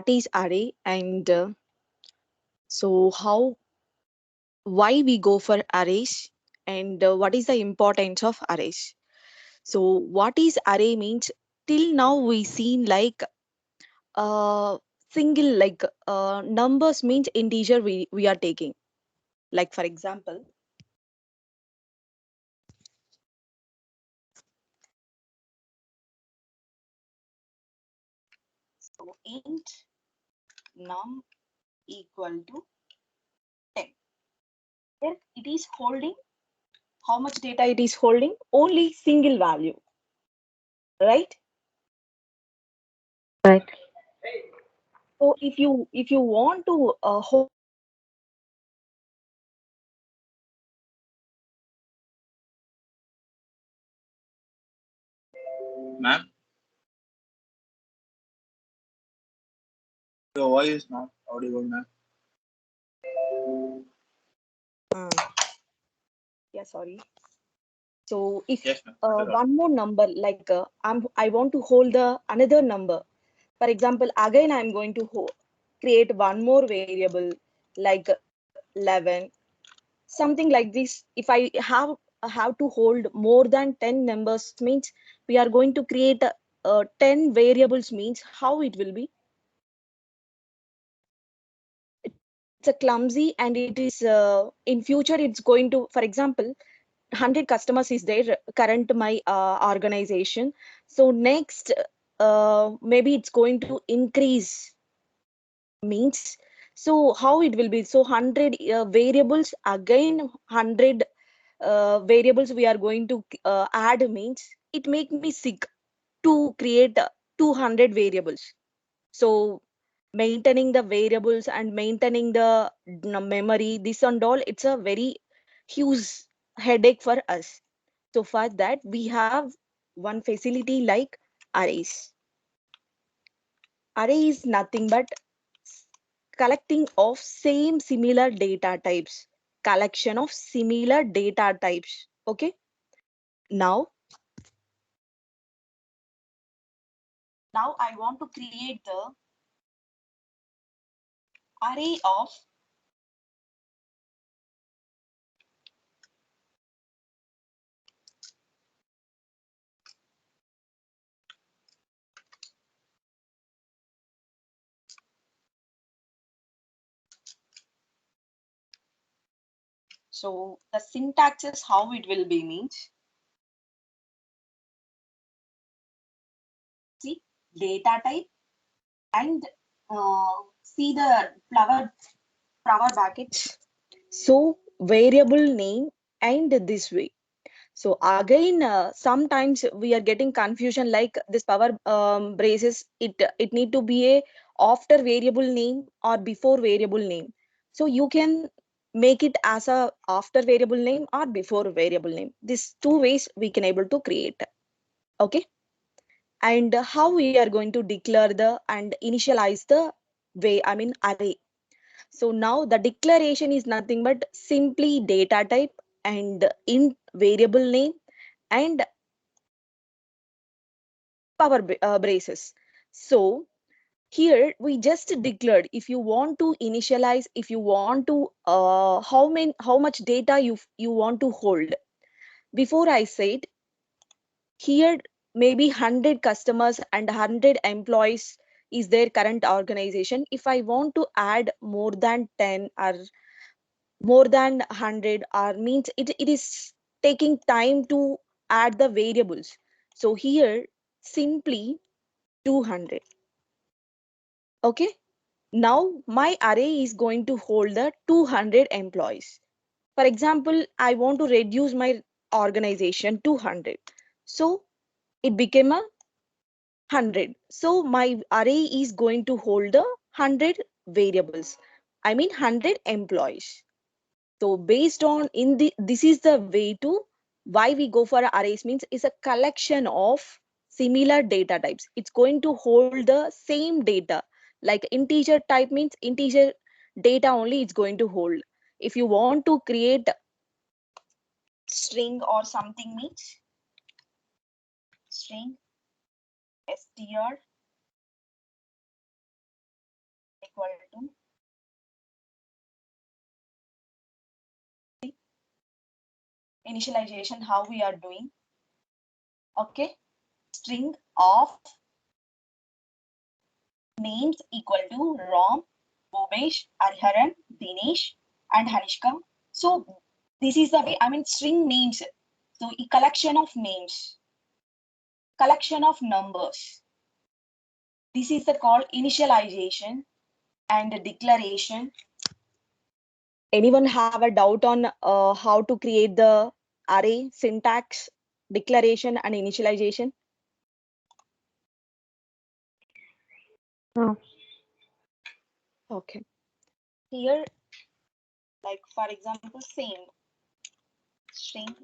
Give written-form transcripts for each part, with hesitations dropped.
is array, and so why we go for arrays, and what is the importance of arrays. So what is array means, till now we seen like uh single, like numbers means integer we are taking, like for example, so int num equal to 10. Here it is holding, how much data it is holding? Only single value, right? Right. So if you want to hold Ma'am, your voice is not audible, ma'am. uh, yeah, sorry. So if Yes, ma'am. Better. one more number, like I want to hold the another number. For example, again I'm going to create one more variable like 11, something like this. If I have to hold more than 10 numbers means, we are going to create 10 variables means, how it will be? It's a clumsy, and it is in future it's going to, for example, 100 customers is there current my organization. So next maybe it's going to increase means, so how it will be? So 100 variables, again 100 variables we are going to add means, it make me sick to create 200 variables. So maintaining the variables and maintaining the memory, this and all, it's a very huge headache for us. So for that we have one facility like arrays. Array is nothing but collecting of same similar data types, collection of similar data types. Okay, now I want to create the array of, so the syntax is how it will be means, see, data type, and see the flower brackets, so variable name, and this way. So again sometimes we are getting confusion, like this power braces, it need to be a after variable name or before variable name. So you can make it as a after variable name or before variable name. These two ways we can able to create. Okay, and how we are going to declare the and initialize the way, I mean array. So now the declaration is nothing but simply data type and in variable name and braces. So here we just declared, if you want to initialize, if you want to how much data you want to hold. Before I said here, maybe 100 customers and 100 employees is their current organization. If I want to add more than 10 or more than 100, or means it is taking time to add the variables. So here simply 200. Okay, now my array is going to hold the 200 employees. For example, I want to reduce my organization to 100, so it became a 100. So my array is going to hold the 100 variables, I mean 100 employees. So based on in the, this is the way to why we go for arrays means, is a collection of similar data types. It's going to hold the same data. Like integer type means integer data only it's going to hold. If you want to create string or something means string str equal to initialization, how we are doing. Okay, string of names equal to Ram, Bhupesh, Hariharan, Dinesh, and Hanishka. So this is the way, I mean, string names. So a collection of names, collection of numbers. This is the called initialization and declaration. Anyone have a doubt on how to create the array syntax, declaration, and initialization? No. Okay. Here, like for example, same string.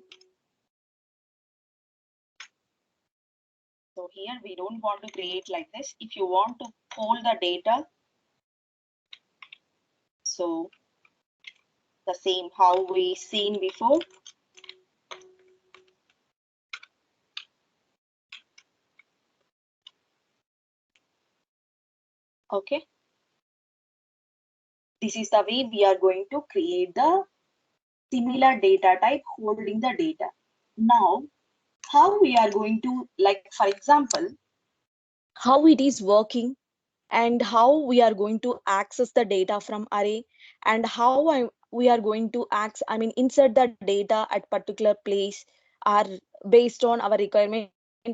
So here we don't want to create like this. If you want to hold the data, so the same how we seen before. Okay. This is the way we are going to create the similar data type holding the data. Now, how we are going to, like for example, how it is working and how we are going to access the data from array and how we are going to insert the data at particular place are based on our requirement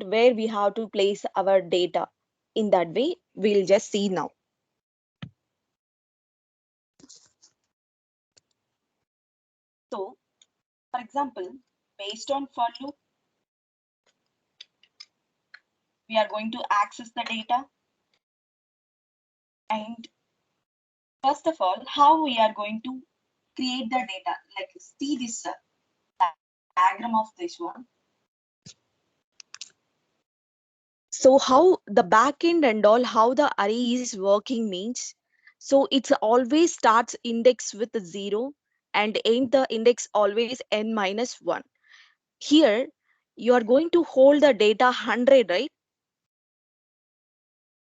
where we have to place our data. In that way, we'll just see now. So, for example, based on for loop, we are going to access the data. And first of all, how we are going to create the data, like see this diagram of this one. So how the backend and all, how the array is working means, so it's always starts index with 0 and end the index always n minus 1. Here you are going to hold the data 100, right?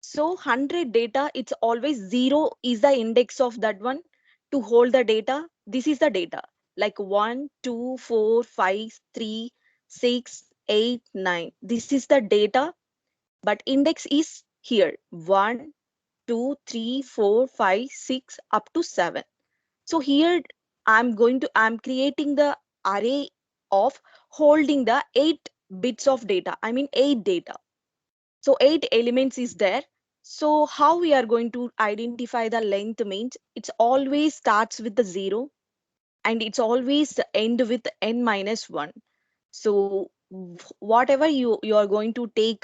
So 100 data, it's always 0 is the index of that one to hold the data. This is the data like 1, 2, 4, 5, 3, 6, 8, 9. This is the data, but index is here 1, 2, 3, 4, 5, 6 up to 7. So here I'm creating the array of holding the 8 bits of data. 8 data. So 8 elements is there. So how we are going to identify the length means it's always starts with the 0 and it's always end with n minus 1. So whatever you are going to take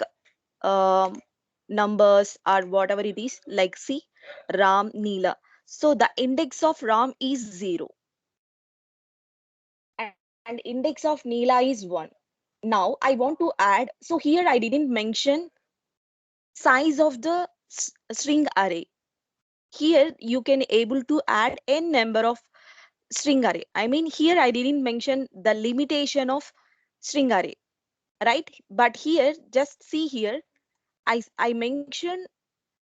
um, numbers or whatever it is, like see Ram, Neela. So the index of Ram is 0 and index of Neela is 1. Now I want to add, so here I didn't mention size of the string array. Here you can able to add n number of string array. Here I didn't mention the limitation of string array, right? But here, just see here, I mentioned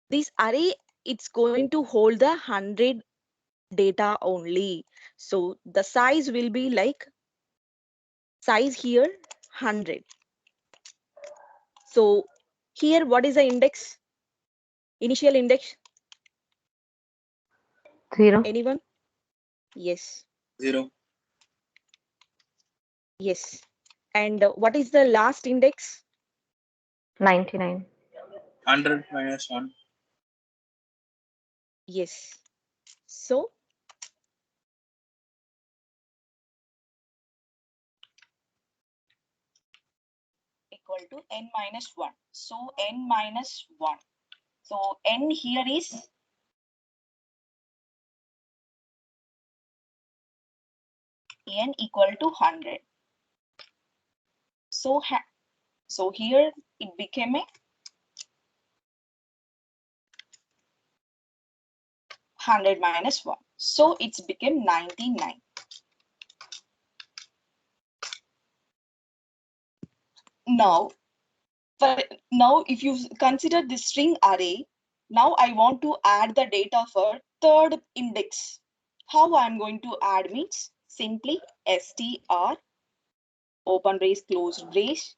this array, it's going to hold the 100 data only. So the size will be like size here 100. So here what is the index? Initial index? 0. Anyone? Yes. 0. Yes. And what is the last index? 99. 100 minus 1. Yes. So equal to n minus 1. So n minus 1. So n here is n equal to 100. So so here it became a 100 minus 1. So it's became 99. Now, now if you consider the string array, Now I want to add the data for third index. How I'm going to add means simply str open brace close brace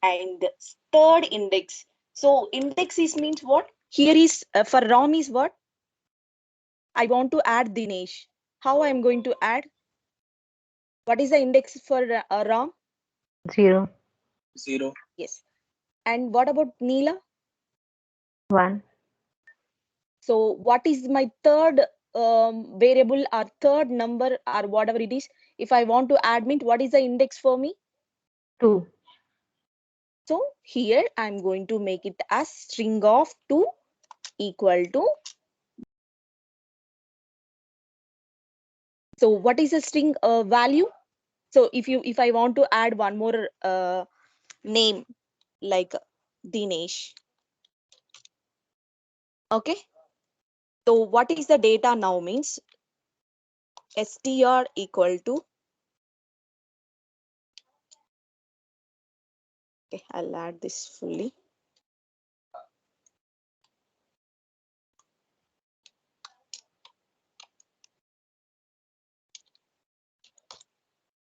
and third index. So index is means what? Here is for Ram is what? I want to add Dinesh. How I'm going to add? What is the index for Ram? 0, 0. Yes. And what about Neela? 1, So what is my third variable or third number or whatever it is? If I want to admit, what is the index for me? 2, So here I'm going to make it as string of 2 equal to. So what is a string value? So if I want to add one more name like Dinesh, okay. So what is the data now means str equal to. Okay, I'll add this fully.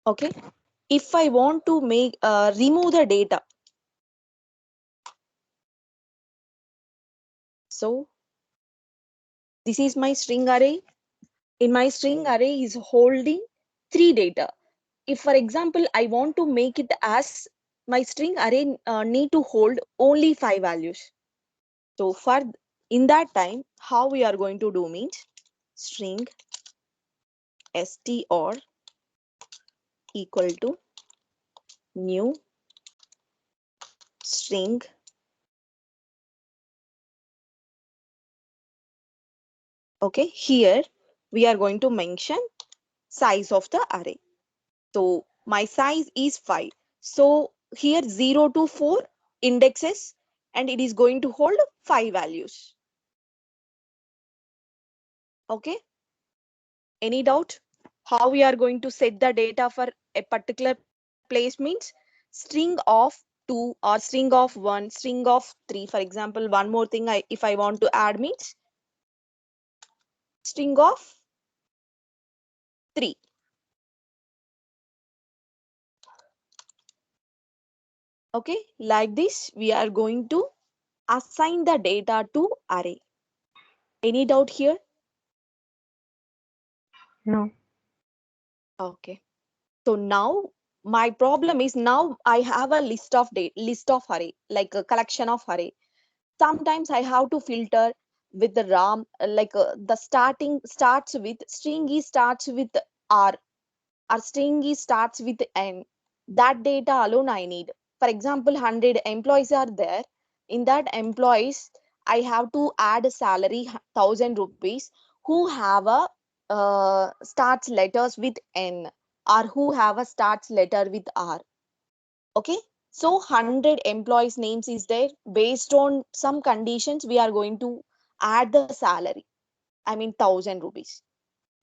Okay. If I want to make remove the data, so this is my string array. In my string array is holding 3 data. If for example I want to make it as my string array need to hold only 5 values. So for in that time, how we are going to do means string str equal to new string. Okay, here we are going to mention size of the array. So my size is 5. So here 0 to 4 indexes and it is going to hold 5 values. Okay. Any doubt? How we are going to set the data for a particular place means string of 2 or string of 1, string of 3. For example, one more thing if I want to add means string of 3. Okay, like this we are going to assign the data to array. Any doubt here? no, Okay. So now my problem is now I have a list of array, like a collection of array. Sometimes I have to filter with the RAM, like the starting starts with string is starts with R or string is starts with N. That data alone I need. For example, 100 employees are there. In that employees, I have to add a salary 1,000 rupees who have a starts letters with N or who have a starts letter with R. Okay, so 100 employees names is there. Based on some conditions we are going to add the salary, I mean 1,000 rupees.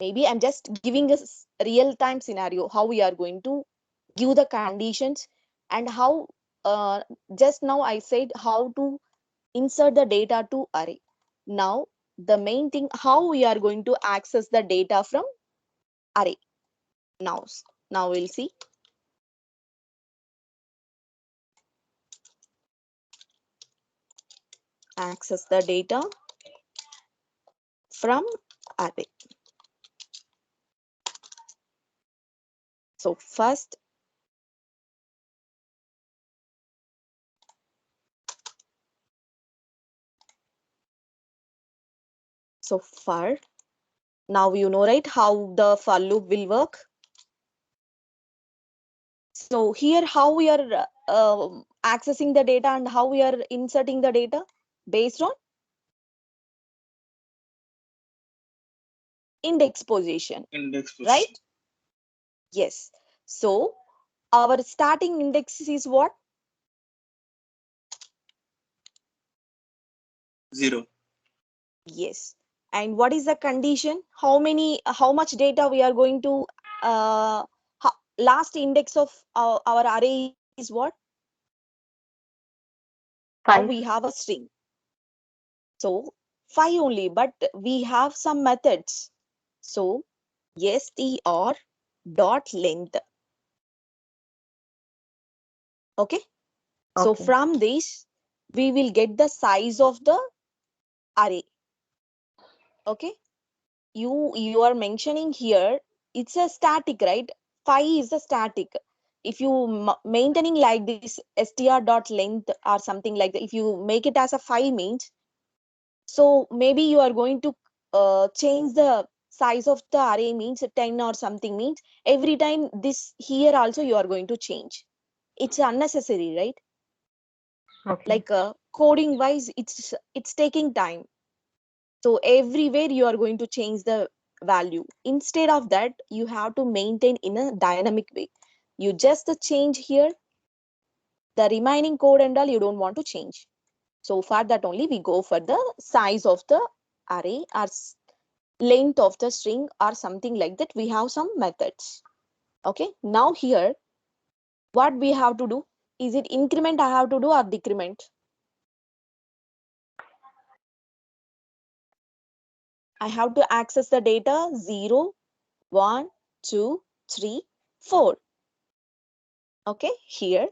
Maybe I'm just giving a real time scenario how we are going to give the conditions and how just now I said how to insert the data to array. Now the main thing how we are going to access the data from array. Now we'll see. Access the data from array. So first, so for now you know right how the for loop will work. So here how we are accessing the data and how we are inserting the data based on index position, Index position. right? Yes. So our starting index is what? 0. Yes. And what is the condition? How much data we are going to, last index of our array is what? Now we 5, have a string. So 5 only, but we have some methods. So str dot length. Okay. So Okay. from this, we will get the size of the array. Okay. You are mentioning here, it's a static, right? 5 is a static. If you maintaining like this str dot length or something like that, if you make it as a 5 means, so maybe you are going to change the size of the array means 10 or something means every time this here also you are going to change. It's unnecessary, right? Okay. Like coding wise, it's taking time. So everywhere you are going to change the value. Instead of that, you have to maintain in a dynamic way. You just change here, the remaining code and all you don't want to change. So for that only we go for the size of the array or length of the string or something like that. We have some methods. Okay. Now here, what we have to do? Is it increment I have to do or decrement? I have to access the data 0, 1, 2, 3, 4. Okay, here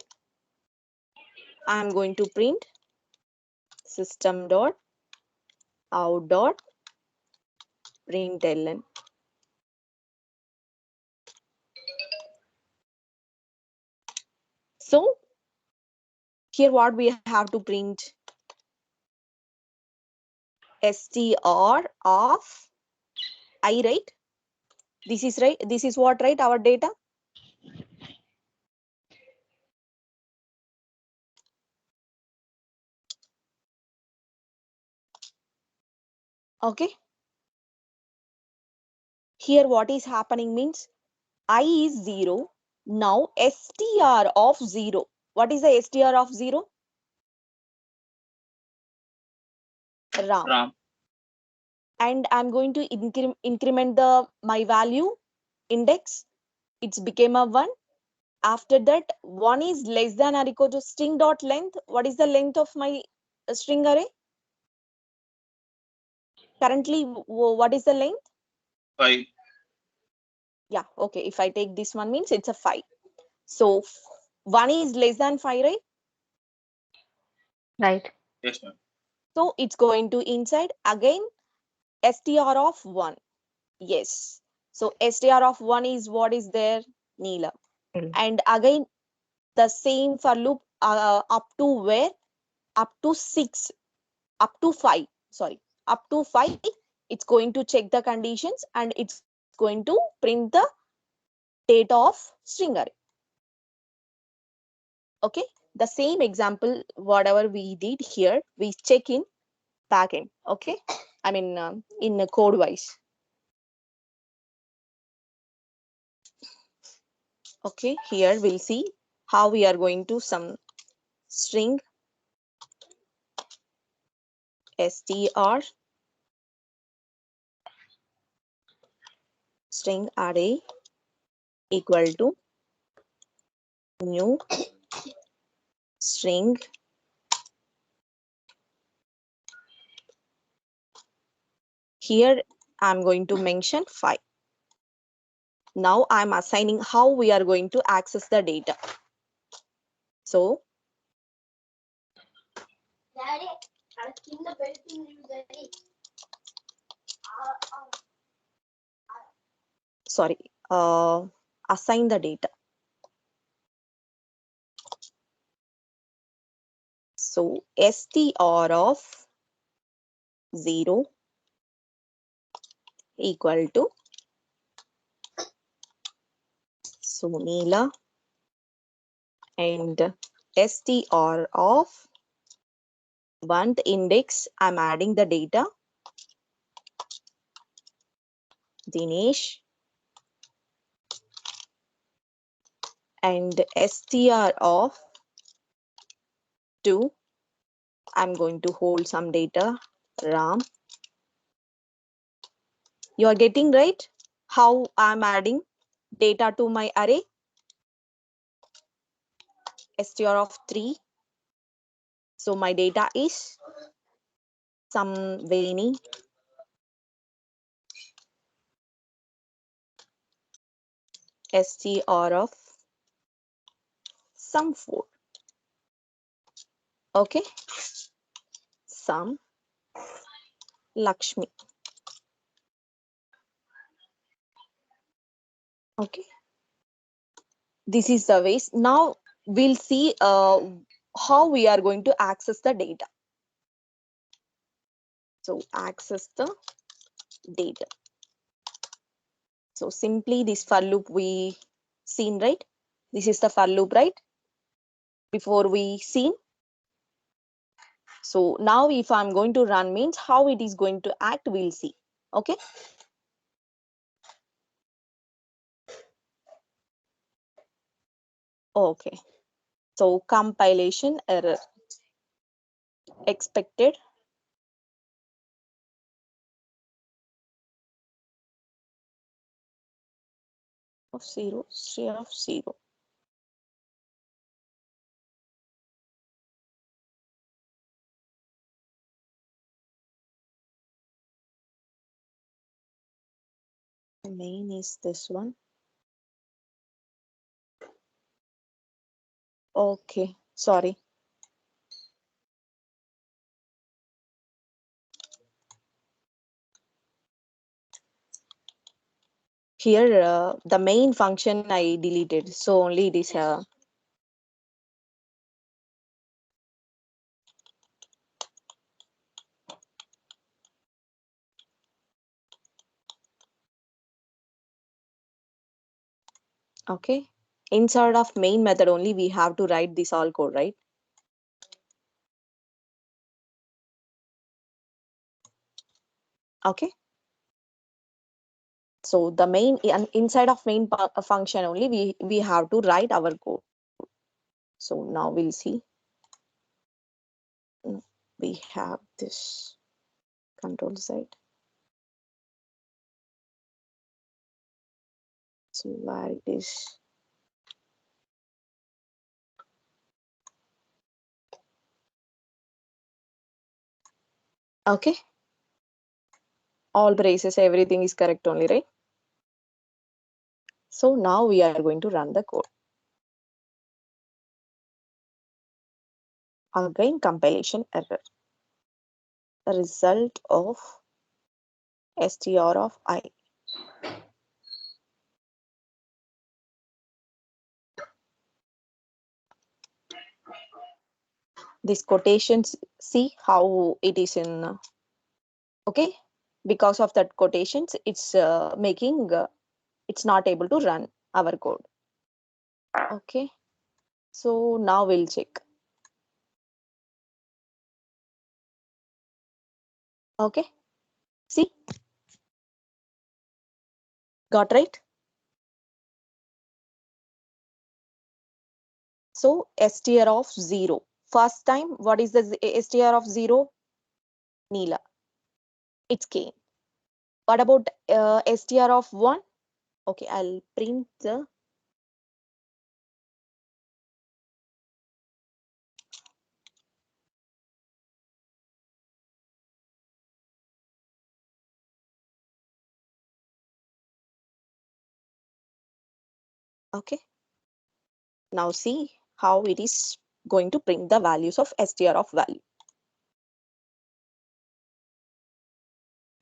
I am going to print system dot out dot println. So here what we have to print? str of I, right? This is right. This is what, right? Our data. Okay. Here what is happening means I is 0. Now str of 0. What is the str of 0? Ram. Ram. And I'm going to increment the my value index. It's became a 1. After that, 1 is less than or equal to string dot length. What is the length of my string array? Currently, what is the length? 5. Yeah, okay. If I take this one means it's a 5. So 1 is less than 5, right? Right. Yes, ma'am. So it's going to inside again str of 1. Yes. So str of 1 is what is there? Neela. Well, And again the same for loop up to where? Up to 6, up to 5. Sorry, up to 5. It's going to check the conditions and it's going to print the data of string array. Okay. The same example, whatever we did here, we check in backend. Okay. I mean, in code wise. Okay. Here we'll see how we are going to some string str string array equal to new string here. I'm going to mention 5. Now I'm assigning how we are going to access the data. So sorry, assign the data. So str of 0 equal to Sunila and str of 1th index. I'm adding the data Dinesh and str of 2. I'm going to hold some data Ram. You are getting right how I'm adding data to my array. str of 3. So my data is some Veni, str of some 4. Okay, some Lakshmi. Okay, this is the ways. Now we'll see how we are going to access the data. So access the data. So simply this for loop we seen, right? This is the for loop, right? Before we seen. So now if I'm going to run means how it is going to act, we'll see. Okay. Okay. So compilation error expected of 0, string of 0. The main is this one. Okay, sorry. Here the main function I deleted, so only this okay. Inside of main method only we have to write this all code, right? Okay. So the main inside of main function only we have to write our code. So now we'll see. We have this control side. So where it is. Okay. All braces, everything is correct only, right? So now we are going to run the code. Again, compilation error. The result of str of I. This quotations, see how it is in, okay? Because of that quotations, it's making, it's not able to run our code. Okay. So now we'll check. Okay. See, got right? So str of 0. First time, what is the str of 0? Neela. It's came. What about str of 1? Okay, I'll print the okay. Now see how it is going to print the values of str of value.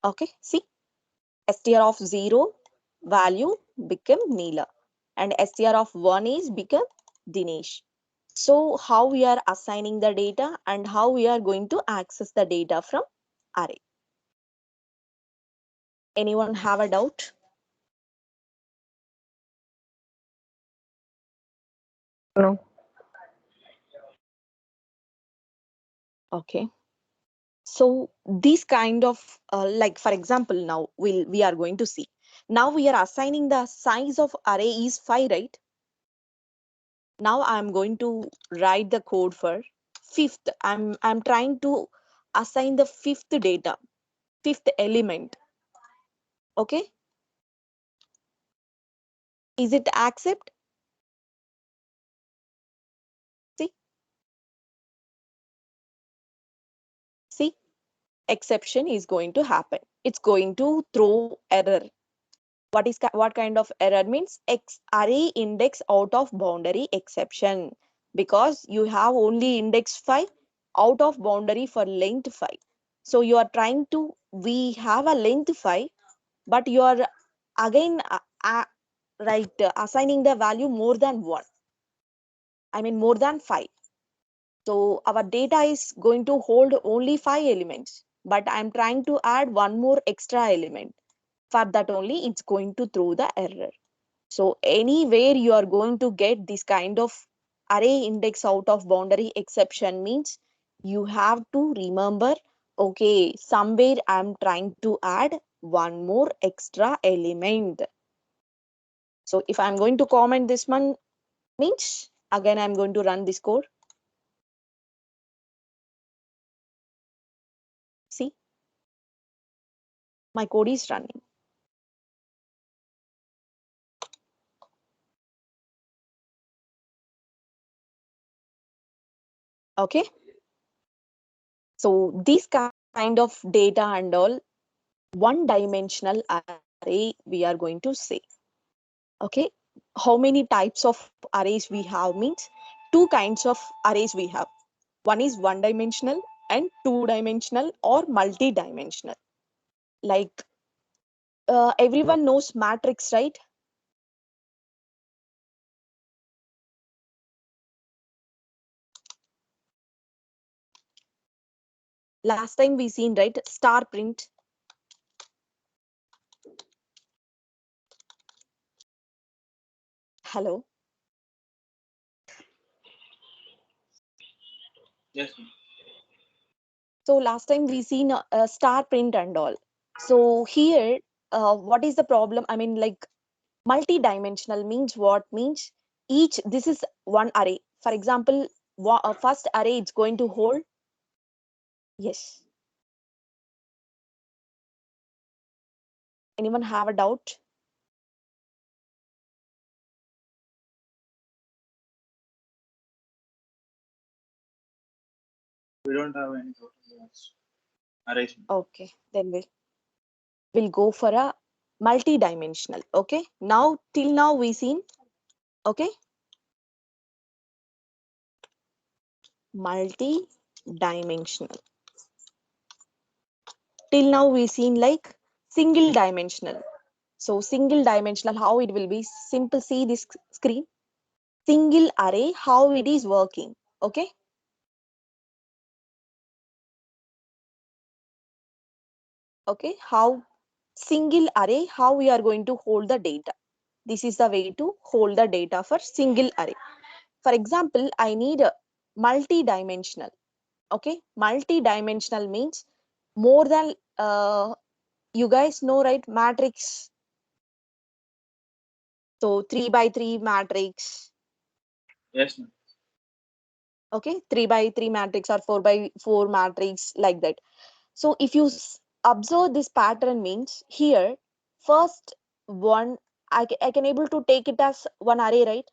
Okay, see, str of 0 value become Neela and str of 1 is become Dinesh. So how we are assigning the data and how we are going to access the data from array. Anyone have a doubt? No. Okay. So this kind of like for example, now we are going to see. Now we are assigning the size of array is 5, right? Now I'm going to write the code for fifth. I'm trying to assign the fifth data, fifth element. Okay, is it accept? See, see. exception is going to happen. It's going to throw error. What kind of error means? X array index out of boundary exception, because you have only index 5 out of boundary for length 5. So you are trying to, we have a length 5, but you are again assigning the value more than 1, I mean more than 5. So our data is going to hold only 5 elements, but I'm trying to add one more extra element. For that only, it's going to throw the error. So anywhere you are going to get this kind of array index out of boundary exception means you have to remember, okay, somewhere I'm trying to add one more extra element. So if I'm going to comment this one means, again I'm going to run this code. See, my code is running. Okay. So this kind of data and all, one dimensional array we are going to say. Okay. How many types of arrays we have means two kinds of arrays we have. One is one dimensional and two dimensional or multi-dimensional. Like everyone knows matrix, right? Last time we seen, right, star print. Hello. Yes, ma'am. So last time we seen star print and all. So here, what is the problem? I mean, like multi-dimensional means what? Means each, this is one array. For example, first array it's going to hold. Yes. Anyone have a doubt? We don't have any total arrangement. Okay, then we'll go for a multi-dimensional. Okay. Now till now we seen. Okay. Multi-dimensional. Till now we seen like single dimensional. So single dimensional, how it will be simple. See this screen. Single array, how it is working. Okay. Okay. How single array, how we are going to hold the data. This is the way to hold the data for single array. For example, I need a multi-dimensional. Okay. Multi-dimensional means more than, you guys know, right, matrix. So 3 by 3 matrix. Yes, ma'am. Okay. 3 by 3 matrix or 4 by 4 matrix, like that. So if you observe this pattern means here, first one, I can able to take it as one array, right?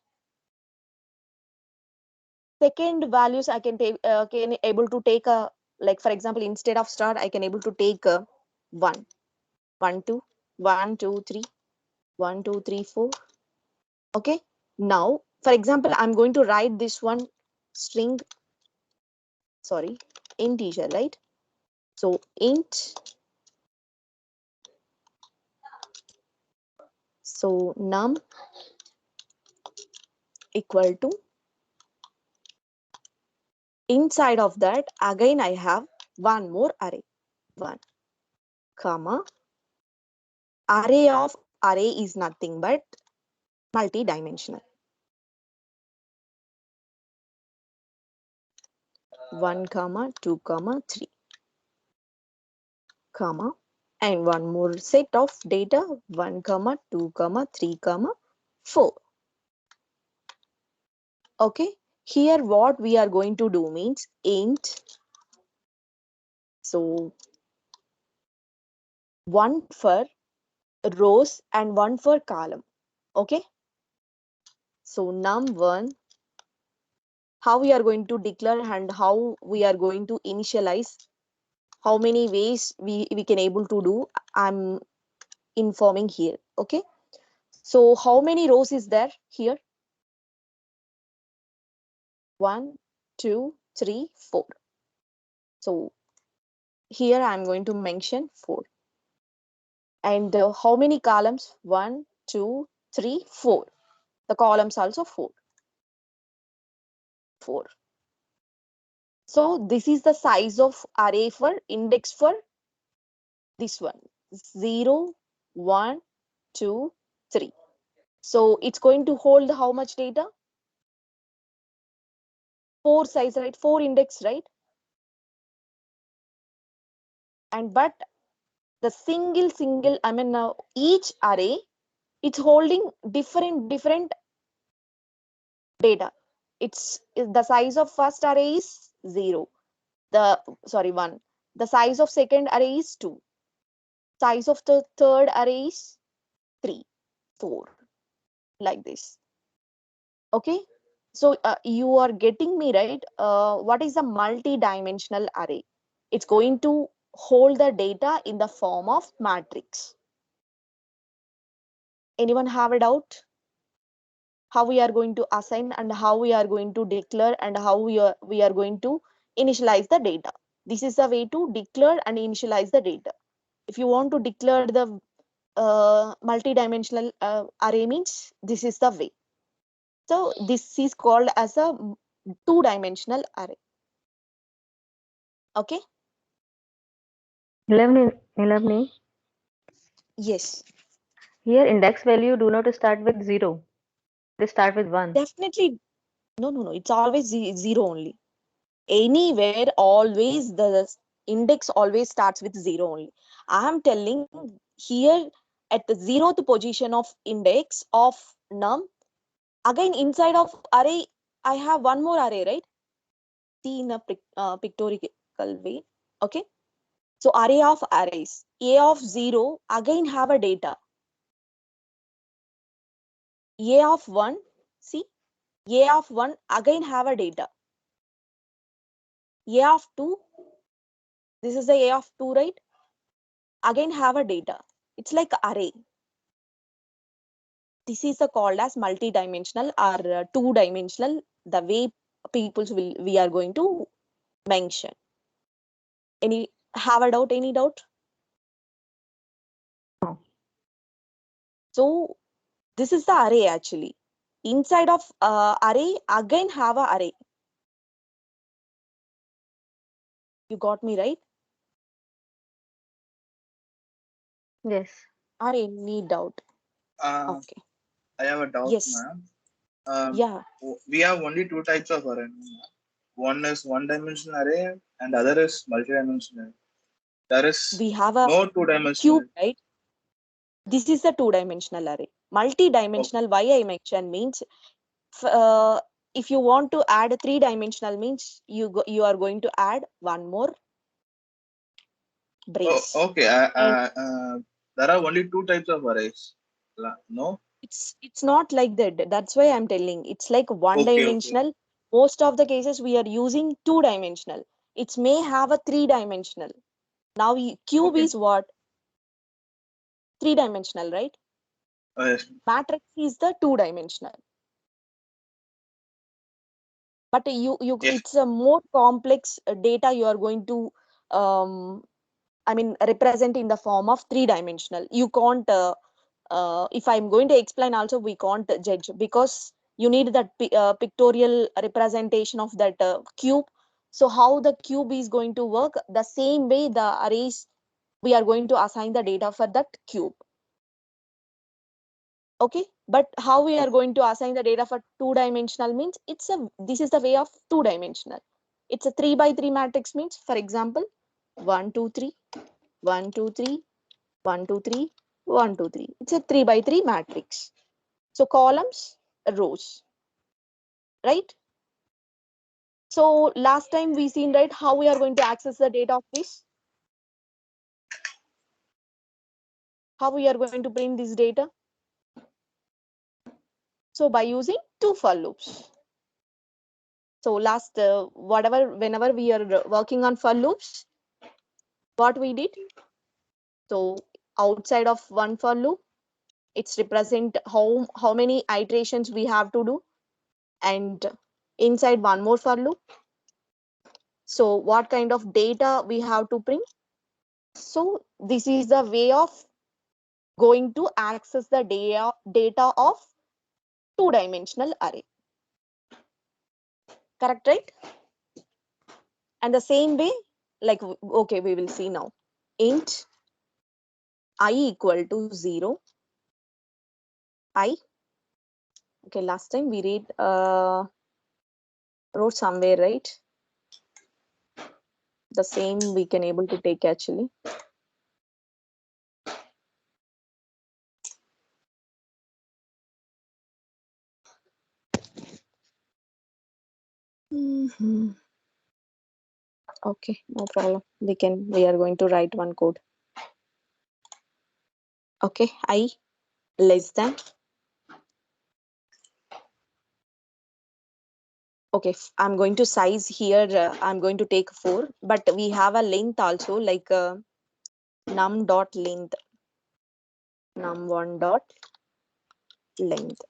Second values I can take, can able to take a, like for example, instead of star, I can able to take a 1, 1, 2, 1, 2, 3, 1, 2, 3, 4. Okay. Now, for example, I'm going to write this one string, sorry, integer, right? So int, so num equal to, inside of that again I have one more array, 1 comma, array of array is nothing but multi-dimensional, 1 comma 2 comma 3 comma, and one more set of data, 1 comma 2 comma 3 comma 4. Okay. Here what we are going to do means int, so one for rows and one for column. Okay. So num1, how we are going to declare and how we are going to initialize. how many ways we can able to do, I'm informing here. Okay, so how many rows is there here? 1, 2, 3, 4. So here I'm going to mention 4. And how many columns? 1, 2, 3, 4. The columns also 4. 4. So this is the size of array for index for this one. 0, 1, 2, 3. So it's going to hold how much data? 4 size, right? 4 index, right? And but the single, I mean, each array, it's holding different data. It's the size of first array is 0. The sorry 1. The size of second array is 2. Size of the third array is 3, 4, like this. Okay, so you are getting me right. What is a multi-dimensional array? It's going to hold the data in the form of matrix. Anyone have a doubt? How we are going to assign and how we are going to declare and how we are going to initialize the data. This is the way to declare and initialize the data. If you want to declare the multi-dimensional array means this is the way. So this is called as a two-dimensional array. Okay. Nilamni, Yes, here index value do not start with 0. They start with 1. definitely. No. It's always zero only. Anywhere, always the index always starts with 0 only. I am telling here at the 0th position of index of num. Again, inside of array, I have one more array, right? See in a pictorial way. Okay. So array of arrays. A of 0 again have a data. A of 1, see, A of 1 again have a data. A of 2, this is the A of 2, right? Again have a data. It's like array. This is called as multi-dimensional or two-dimensional, the way people will we are going to mention. Any have a doubt? Any doubt? No. So this is the array actually. Inside of array again have a array. You got me right? Yes. Or any doubt? Uh, Okay. I have a doubt, Yes. ma'am. Yeah. We have only two types of array. One is one-dimensional array, and other is multi-dimensional array. There is We have a no two-dimensional. cube, right? This is a two-dimensional array. Oh, Multi-dimensional, why I mentioned means if you want to add a three-dimensional means you are going to add one more brace. okay. And There are only two types of arrays. No. it's not like that. That's why I'm telling. It's like one Okay. dimensional. Most of the cases we are using two-dimensional. It may have a three-dimensional. Now cube Okay. is what? Three-dimensional, right? Yes. Matrix is the two-dimensional. But you Yes. it's a more complex data you are going to I mean represent in the form of three-dimensional. You can't if I'm going to explain also we can't judge because you need that pictorial representation of that cube. So how the cube is going to work, the same way the arrays we are going to assign the data for that cube. Okay, but how we are Okay. going to assign the data for two-dimensional means this is the way of two-dimensional. It's a 3 by 3 matrix means, for example, 1 2 3 1 2 3 1 2 3 1 2 3. It's a 3 by 3 matrix. So columns, rows, right? So last time we seen, right, how we are going to access the data of this, how we are going to print this data. So by using two for loops. So whenever we are working on for loops, what we did. So outside of one for loop, it's represent how many iterations we have to do, and inside one more for loop, so what kind of data we have to print. So this is the way of going to access the data of two-dimensional array. Correct, right? And the same way, like, okay, we will see now. Int I equal to 0, I. Okay, last time we wrote somewhere, right? The same we can able to take actually. Mhm. Okay, no problem. We are going to write one code. Okay, I less than. Okay, I'm going to size here. I'm going to take 4, but we have a length also, like num dot length, num1 dot length.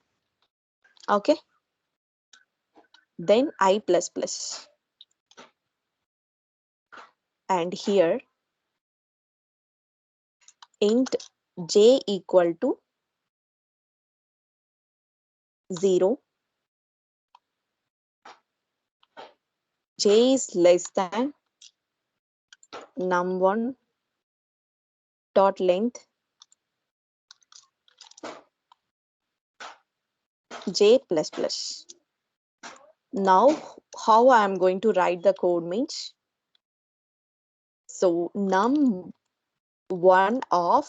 Okay, then I plus plus, and here int j equal to 0, j is less than num1 dot length j plus plus. Now how I am going to write the code means, so num1 of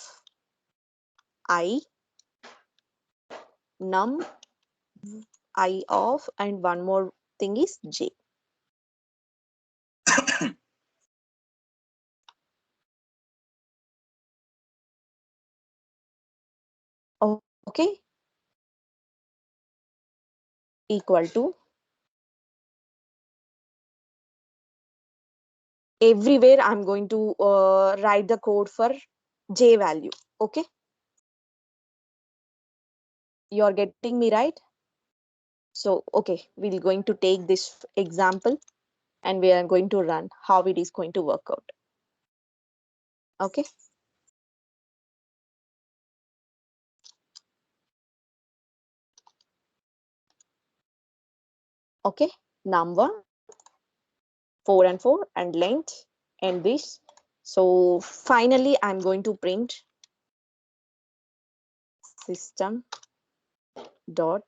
I, num I of, and one more thing is j. Okay, equal to, everywhere I'm going to write the code for j value. Okay, you are getting me right? So okay, we're going to take this example and we are going to run how it is going to work out. Okay, okay, number 4 and 4 and length and this. So finally I'm going to print system dot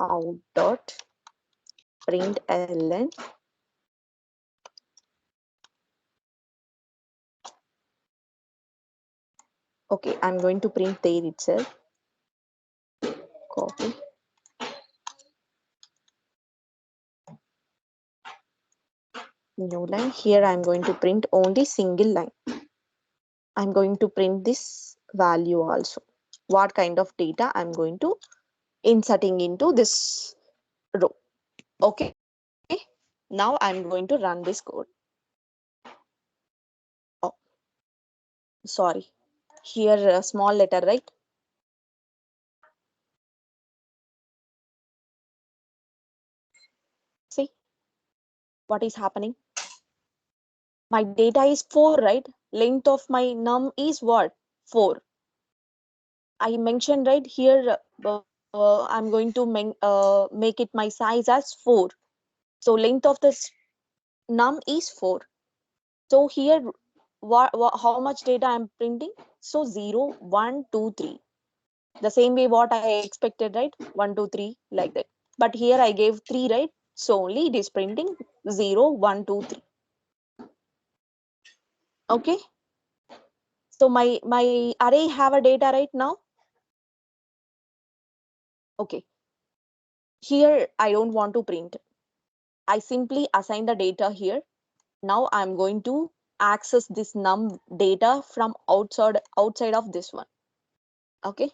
out dot println. Okay, I'm going to print there itself. Copy. New line. Here I'm going to print only single line. I'm going to print this value also. What kind of data I'm going to inserting into this row. Okay. Now I'm going to run this code. Oh, sorry. Here a small letter, right? See what is happening? My data is 4, right? Length of my num is what? 4. I mentioned right here, I'm going to make it my size as 4. So length of this num is 4. So here, how much data I'm printing? So 0, 1, 2, 3. The same way what I expected, right? 1, 2, 3, like that. But here I gave 3, right? So only it is printing 0, 1, 2, 3. Okay. So my array have a data right now. Okay. Here I don't want to print. I simply assign the data here. Now I'm going to access this num data from outside of this one. Okay.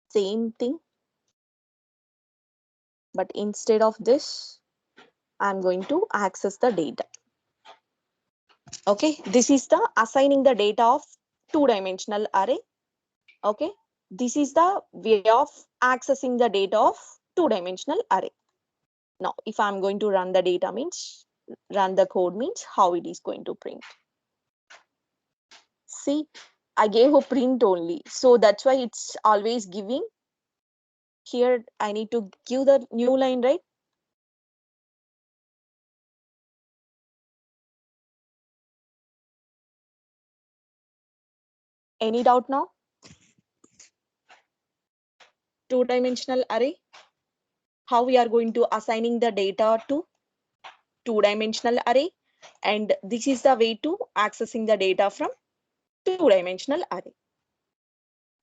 Same thing, but instead of this, I'm going to access the data. Okay, this is the assigning the data of two-dimensional array. Okay, this is the way of accessing the data of two-dimensional array. Now, if I'm going to run the data means, run the code means how it is going to print. See, I gave a print only. So that's why it's always giving. Here, I need to give the new line, right? Any doubt now? Two-dimensional array. How we are going to assigning the data to two-dimensional array. And this is the way to accessing the data from two-dimensional array.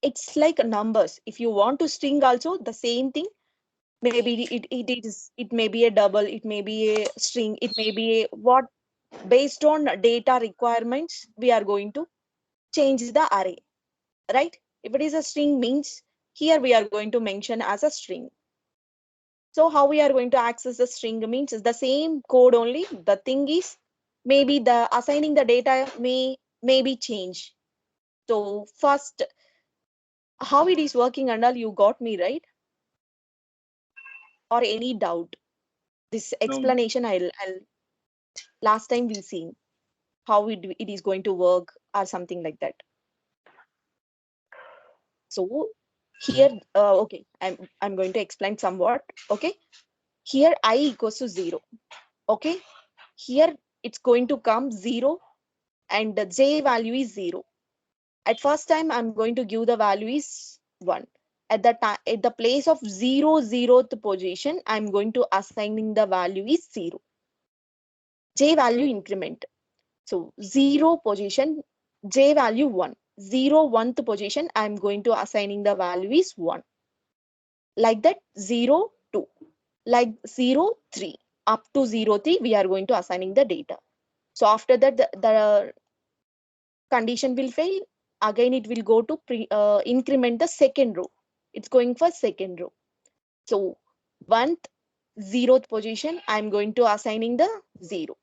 It's like numbers. If you want to string also, the same thing. Maybe it may be a double, it may be a string, it may be a what, based on data requirements, we are going to change the array, right? If it is a string means here we are going to mention as a string. So how we are going to access the string means is the same code only. The thing is maybe the assigning the data may be changed. So first, how it is working, Andal, you got me right? Or any doubt? This No. explanation I'll last time we seen how it is going to work or something like that. So here, okay, I'm going to explain somewhat. Okay, here I equals to 0. Okay, here it's going to come 0 and the j value is 0. At first time I'm going to give the value is 1. At the time, at the place of 0th position, I'm going to assigning the value is 0. J value increment. So 0 position, j value 1. 1th position, I'm going to assigning the value is 1. Like that 0, 2. Like 0, 3. Up to 0, 3, we are going to assigning the data. So after that, the condition will fail. Again, it will go to increment the second row. It's going for second row. So 1th, 0th position, I'm going to assigning the 0.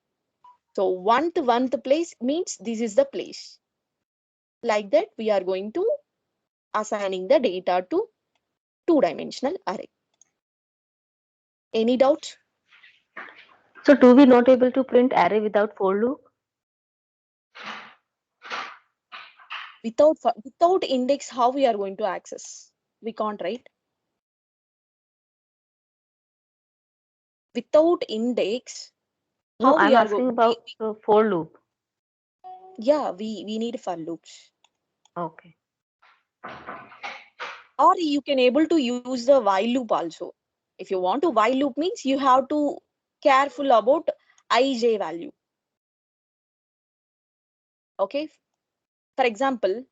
So 1th place means this is the place. Like that, we are going to assigning the data to two-dimensional array. Any doubt? So do we not able to print array without for loop? Without index, how we are going to access? We can't, right? Without index, No, how we I'm are asking about for loop. yeah, we need for loops. Okay. Or you can able to use the while loop also. If you want to while loop means you have to careful about ij value. Okay. For example,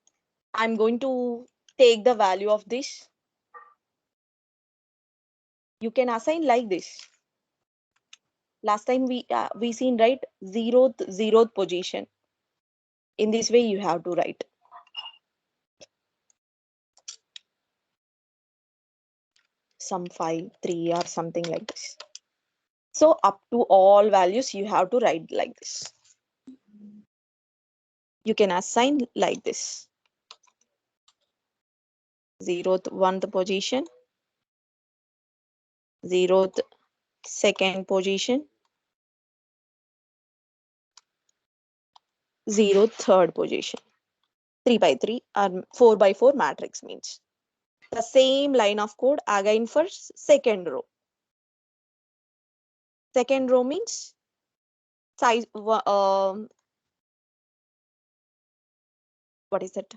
I'm going to take the value of this. You can assign like this. Last time we seen right 0th position. In this way you have to write some 5, 3 or something like this. So up to all values you have to write like this. You can assign like this. 0th 1th position, 0th second position, 0th third position. 3 by 3 or 4 by 4 matrix means the same line of code again for second row. Second row means size what is it?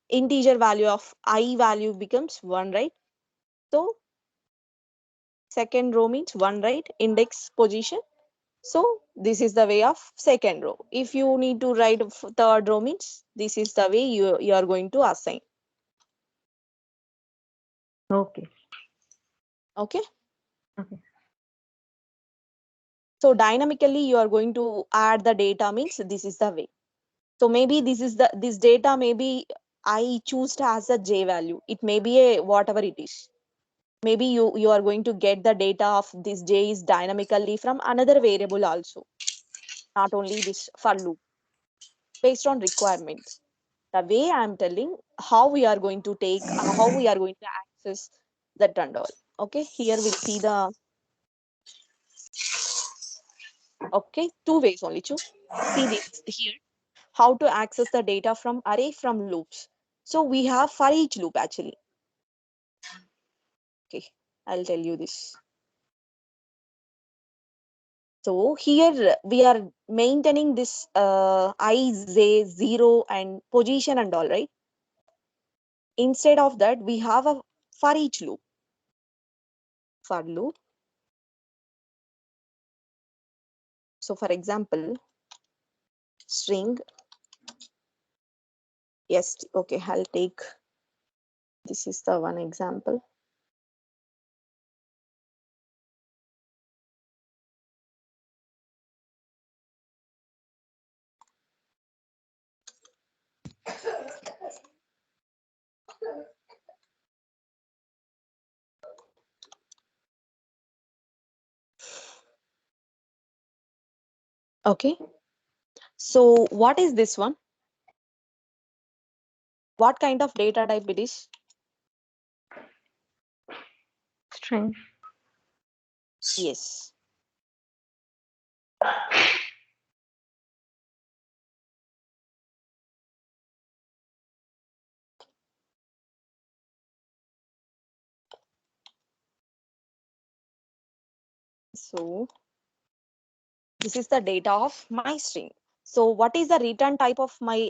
Integer value of I value becomes 1, right? So second row means 1, right? Index position. So this is the way of second row. If you need to write third row means this is the way you are going to assign. Okay. Okay. Okay. So dynamically you are going to add the data means this is the way. So maybe this data maybe I choose as a j value. It may be a whatever it is. Maybe you are going to get the data of this j is dynamically from another variable also, not only this for loop. based on requirement. The way I'm telling how we are going to take, how we are going to access that and all. Okay, here we'll see the, okay, two ways only. See this here, how to access the data from array from loops. So we have for each loop actually. Okay, I'll tell you this. So here we are maintaining this I, Z, 0 and position and all, right? Instead of that, we have a for each loop. For loop. So for example, string, yes, okay, I'll take, this is the one example. Okay, so what is this one? What kind of data type it is? String. Yes. So this is the data of my string. So what is the return type of my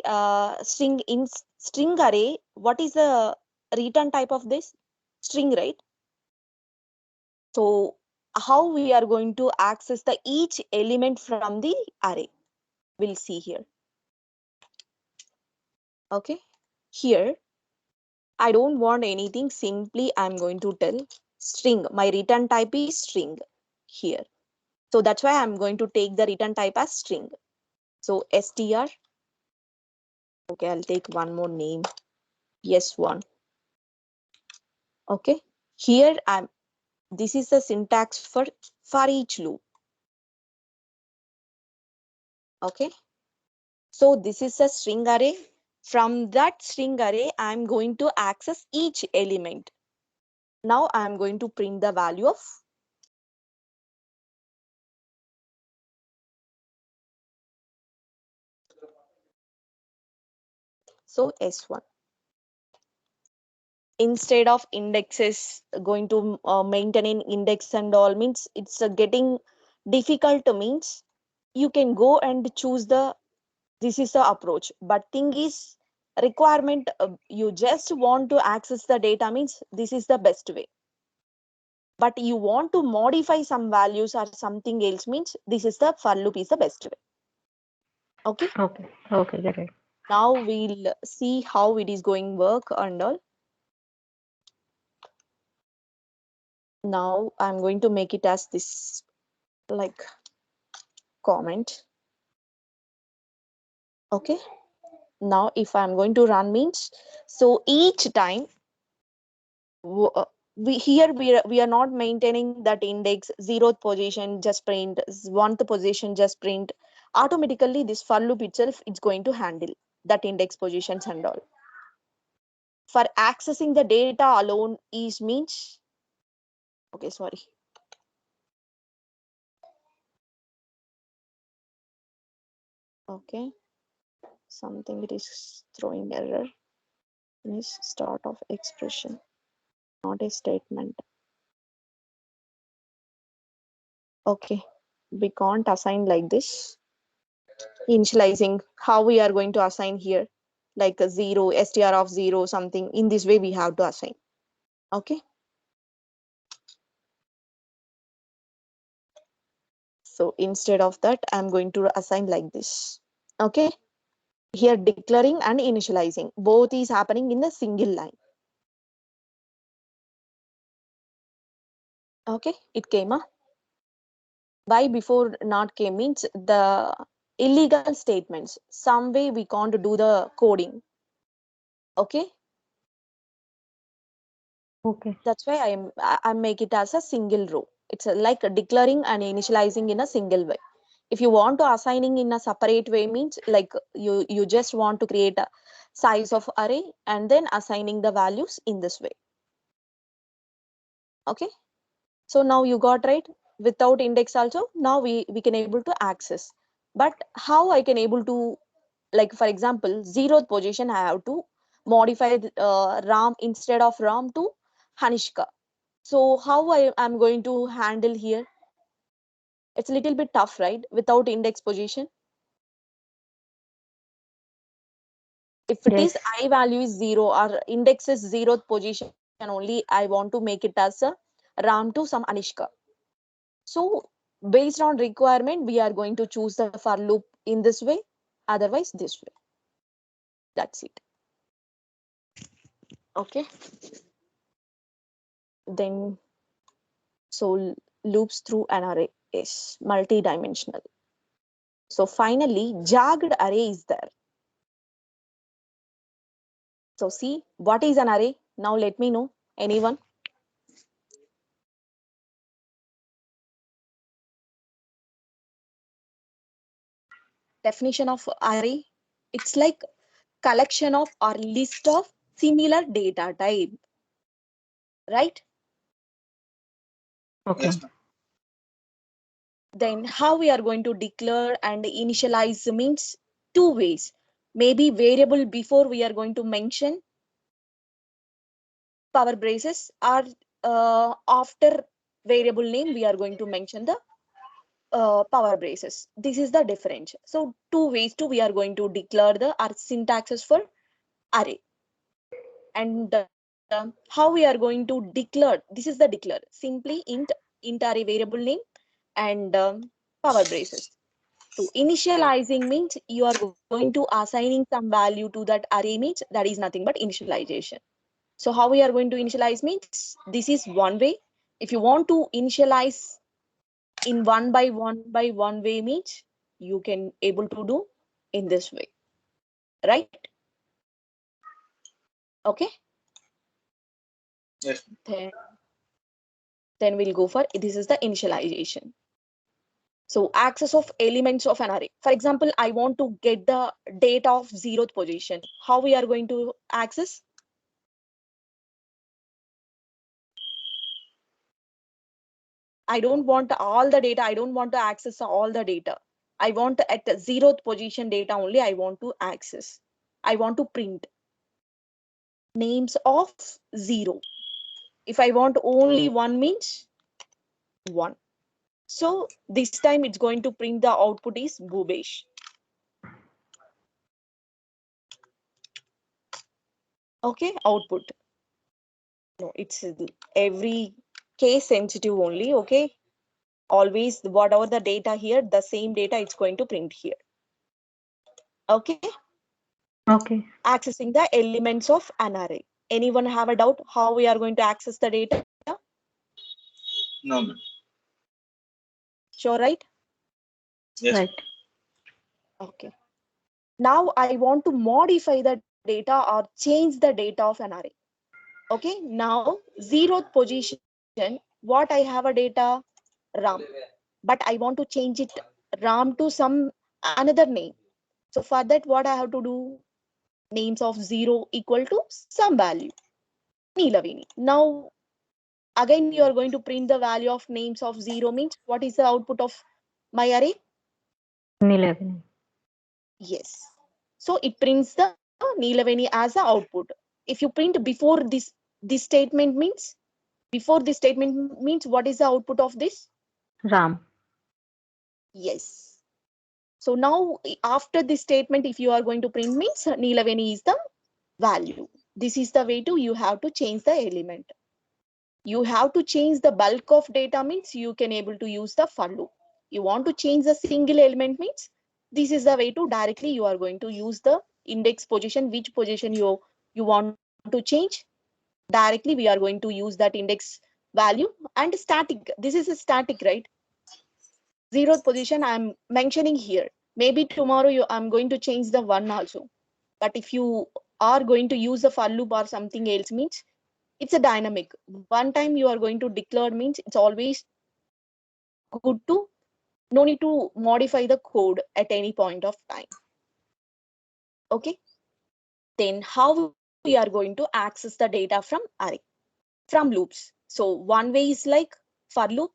string in string array? What is the return type of this string, right? So how we are going to access the each element from the array? We'll see here. Okay. Here, I don't want anything. Simply, I'm going to tell string. My return type is string here. So that's why I'm going to take the return type as string. So str. Okay, I'll take one more name. S1. Okay. Here I'm. This is the syntax for each loop. Okay. So this is a string array. From that string array, I'm going to access each element. Now I'm going to print the value of. So S1. Instead of indexes, going to maintain an index and all means it's getting difficult means you can go and choose the, this is the approach. But thing is requirement, you just want to access the data means this is the best way. But you want to modify some values or something else means this is the for loop is the best way. Okay. Okay. Okay, get it. Now we'll see how it is going work and all. Now I'm going to make it as this, like, comment. Okay. Now if I'm going to run means, so each time we are not maintaining that index, zeroth position just print, one position just print. Automatically this for loop itself it's going to handle that index positions and all. For accessing the data alone is means, okay, sorry. Okay, something it is throwing error. Is start of expression, not a statement. Okay, we can't assign like this. Initializing, how we are going to assign here, like a 0, str of 0, something in this way we have to assign. Okay. So instead of that, I'm going to assign like this. Okay. Here declaring and initializing, both is happening in a single line. Okay, it came up. Why before not came means the illegal statements. Some way we can't do the coding. Okay. Okay. That's why I make it as a single row. It's like declaring and initializing in a single way. If you want to assigning in a separate way means like you just want to create a size of array and then assigning the values in this way. Okay, so now you got right without index also. Now we can able to access. But how I can able to, like for example, zeroth position I have to modify Ram instead of Ram to Hanishka. So how I am going to handle here? It's a little bit tough, right? Without index position. If it is Yes. I value is 0 or index is 0th position only, I want to make it as a Ram to some Anishka. So based on requirement, we are going to choose the for loop in this way, otherwise this way. That's it. Okay. Then loops through an array is multi-dimensional. So finally, jagged array is there. So see, what is an array? Now let me know. Anyone? Definition of array? It's like collection of or list of similar data type, right? Yes, Okay. ma'am. Then how we are going to declare and initialize means two ways. Maybe variable before we are going to mention power braces, or after variable name we are going to mention the power braces. This is the difference. So two ways to we are going to declare the our syntaxes for array. And how we are going to declare, this is the declare simply int array variable name and power braces. So initializing means you are going to assigning some value to that array means that is nothing but initialization. So how we are going to initialize means this is one way. If you want to initialize in one by one way means you can able to do in this way, right? Okay. Yes, ma'am. Then we'll go for this is the initialization. So access of elements of an array. For example, I want to get the date of 0th position. How we are going to access? I don't want all the data. I don't want to access all the data. I want at the 0th position data only I want to access. I want to print names of 0. If I want only one means 1. So this time it's going to print the output is Bhubesh. Okay, output. No, it's every case sensitive only. Okay, always whatever the data here, the same data it's going to print here. Okay, Okay. accessing the elements of an array. Anyone have a doubt how we are going to access the data? No, ma'am. Sure, right? Yes, Right. ma'am. Okay. Now I want to modify the data or change the data of an array. Okay, now 0th position, what I have a data Ram, but I want to change it Ram to some another name. So for that, what I have to do? Names of 0 equal to some value. Neelavini. Now again you are going to print the value of names of 0 means what is the output of my array? 11. Yes. So it prints the Neelavini as the output. If you print before this statement means before this statement means what is the output of this? Ram. Yes. So now after this statement, if you are going to print means Neelavini is the value. This is the way to you have to change the element. You have to change the bulk of data means you can able to use the for loop. You want to change the single element means this is the way to directly you are going to use the index position, which position you want to change. Directly we are going to use that index value. And static, this is a static, right? 0th position I'm mentioning here. Maybe tomorrow I'm going to change the one also. But if you are going to use the for loop or something else means it's a dynamic. One time you are going to declare means it's always good to No need to modify the code at any point of time. Okay. Then how we are going to access the data from array? From loops. So one way is like for loop.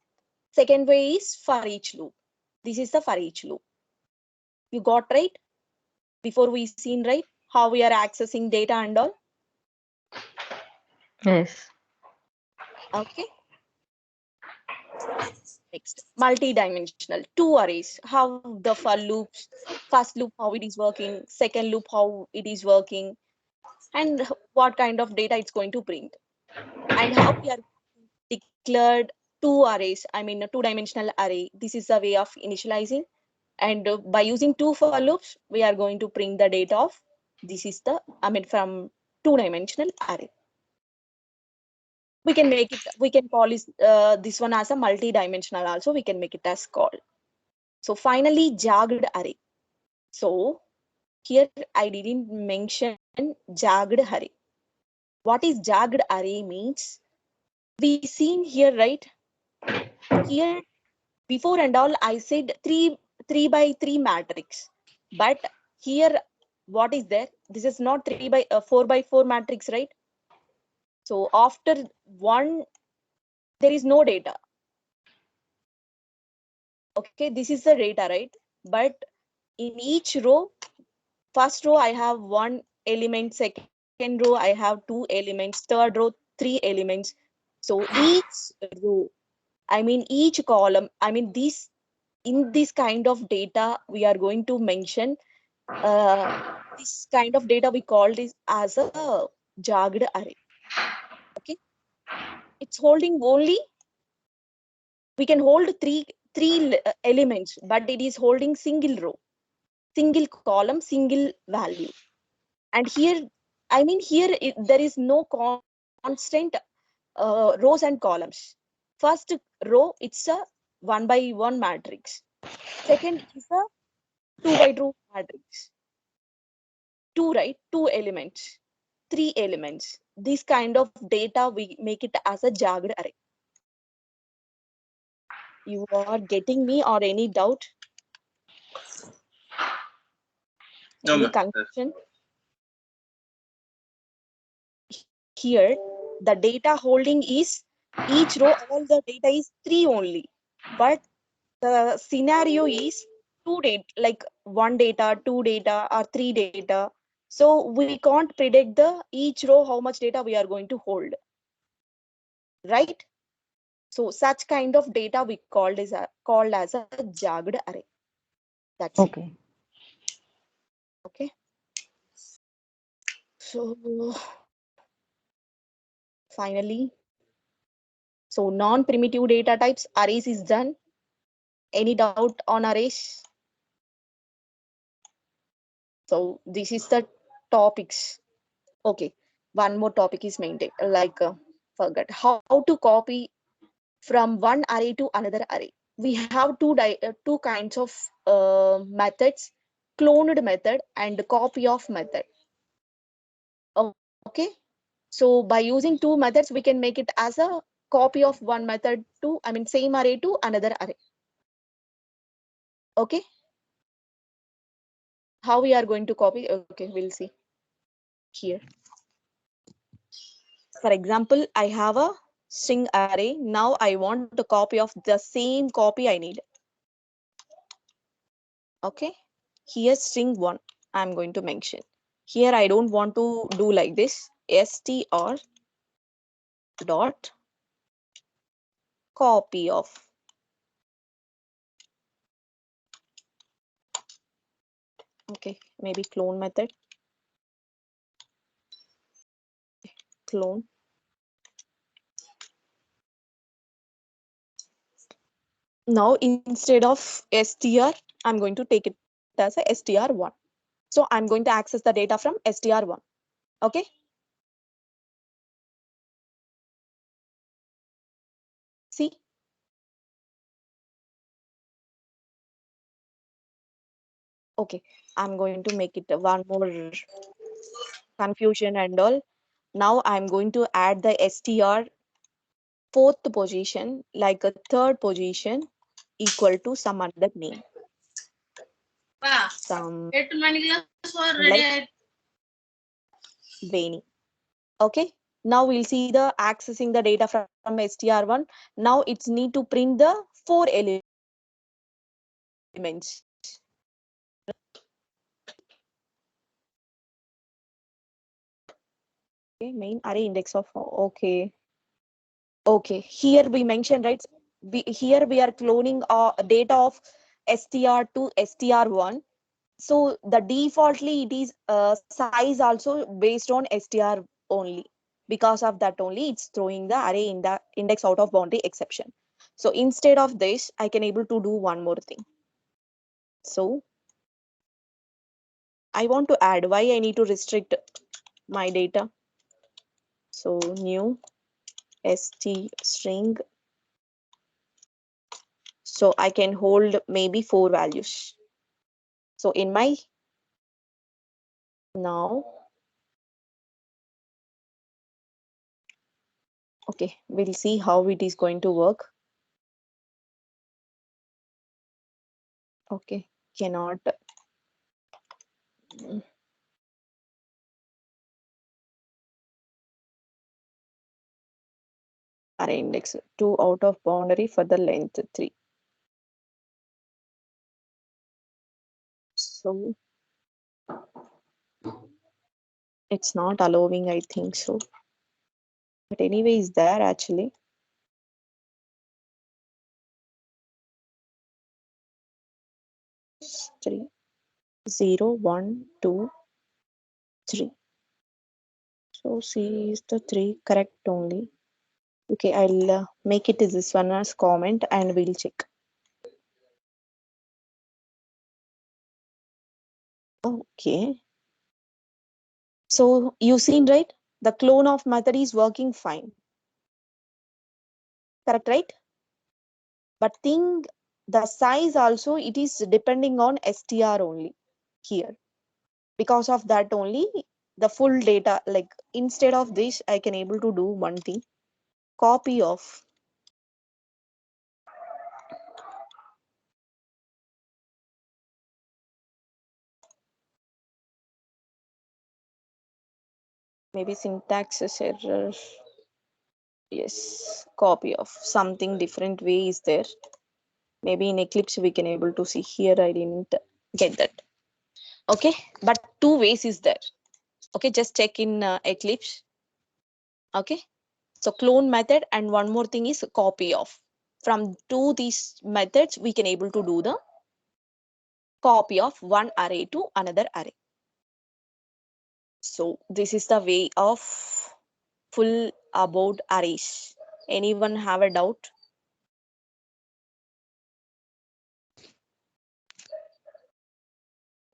Second way is for each loop. This is the for each loop. You got right? Before we seen right how we are accessing data and all. Yes. Okay. Next, multi-dimensional, two arrays. How the for loops, first loop how it is working, second loop how it is working, and what kind of data it's going to print, and how we are declared two arrays. I mean, a two-dimensional array. This is the way of initializing, and by using two for loops, we are going to print the data of. This is the from two-dimensional array. We can make it. We can call this one as a multi-dimensional. Also, we can make it as call. So finally, jagged array. So here I didn't mention jagged array. What is jagged array means? We seen here, right? Here before and all I said three by three matrix. But here what is there? This is not four by four matrix, right? So after one, there is no data. Okay, this is the data, right? But in each row, first row I have one element, second row I have two elements, third row three elements. So each row, I mean each column, I mean this in this kind of data we are going to mention this kind of data we call this as a jagged array. Okay, it's holding only, we can hold three elements, but it is holding single row, single column, single value. And here, I mean here there is no constant rows and columns. First row, it's a one by one matrix. Second is a two by two matrix. Two, right? Two elements, three elements. This kind of data we make it as a jagged array. You are getting me or any doubt? No, Any ma'am. Yes. confusion? Here, the data holding is each row, all the data is three only. But the scenario is two data, like one data, two data, or three data. So we can't predict the each row how much data we are going to hold, right? So such kind of data we called as a jagged array. That's it. Okay. Okay. So finally, so non-primitive data types arrays is done. Any doubt on arrays? So this is the topics. Okay. One more topic is maintained. Forget how to copy from one array to another array. We have two kinds of methods: cloned method and copy of method. Okay. So by using two methods, we can make it as a copy of one method to, I mean, same array to another array. Okay. How we are going to copy? Okay, we'll see here. For example, I have a string array. Now I want a copy of the same copy I need. Okay. Here string one, I'm going to mention. Here I don't want to do like this. Str dot copy of. Okay, maybe clone method. Clone. Now instead of str, I'm going to take it as a str1. So I'm going to access the data from str1. Okay. See. Okay, I'm going to make it one more confusion and all. Now I'm going to add the str fourth position, like a third position equal to some other name. Some like Vaini. Okay. Now we'll see the accessing the data from str1. Now it's need to print the 4 elements. Okay, main array index of okay. Okay, here we mentioned, right? Here we are cloning data of str to str1. So the defaultly it is size also based on str only. Because of that only it's throwing the array in the index out of boundary exception. So instead of this, I can able to do one more thing. So I want to add why I need to restrict my data. So new st string. So I can hold maybe 4 values. So in my now, okay, we'll see how it is going to work. Okay, cannot. Array index 2 out of boundary for the length 3. So it's not allowing, I think so. But anyway, is there actually. 3, 0, 1, 2, 3. So C is the 3 correct only. Okay, I'll make it this one as comment and we'll check. Okay. So you seen, right? The clone of method is working fine. Correct, right? But thing the size also it is depending on str only here. Because of that only the full data, like instead of this, I can able to do one thing. Copy of maybe syntax error. Yes, copy of something different way is there. Maybe in Eclipse we can able to see here. I didn't get that. Okay, but two ways is there. Okay, just check in Eclipse. Okay, so clone method and one more thing is copy of. From two these methods we can able to do the copy of one array to another array. So this is the way of full about arrays. Anyone have a doubt?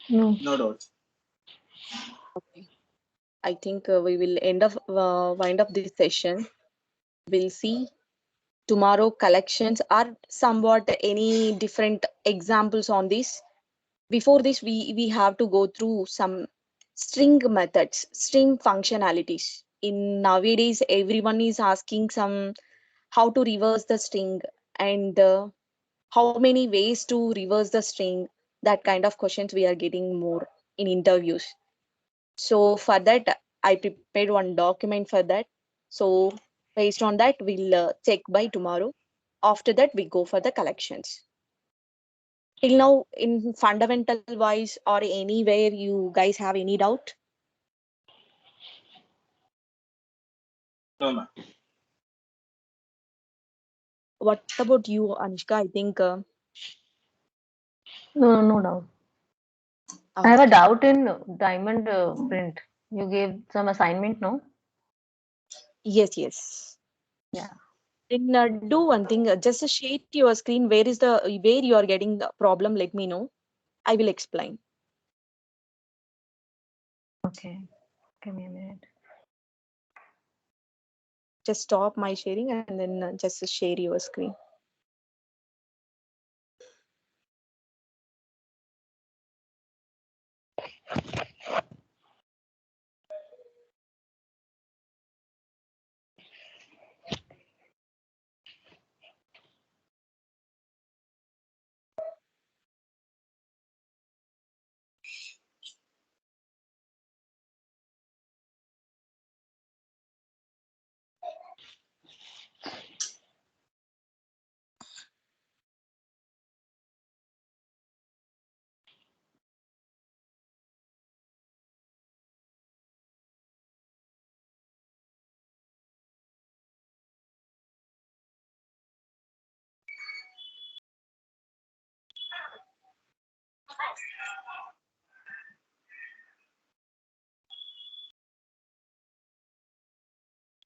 No. No doubt. Okay. I think we will wind up this session. We'll see tomorrow collections are somewhat any different examples on this. Before this, we have to go through some string methods, string functionalities. In nowadays, everyone is asking some how to reverse the string and how many ways to reverse the string. That kind of questions we are getting more in interviews. So for that, I prepared one document for that. So based on that, we'll check by tomorrow. After that, we go for the collections. Till now, in fundamental wise or anywhere, you guys have any doubt? No, ma'am. What about you, Anushka? I think No, no doubt. I have a okay. doubt in diamond print. You gave some assignment, no? Yes, yes. Yeah. Then do one thing. Just share your screen. Where is the where you are getting the problem? Let me know. I will explain. Okay. Give me a minute. Just stop my sharing and then just share your screen.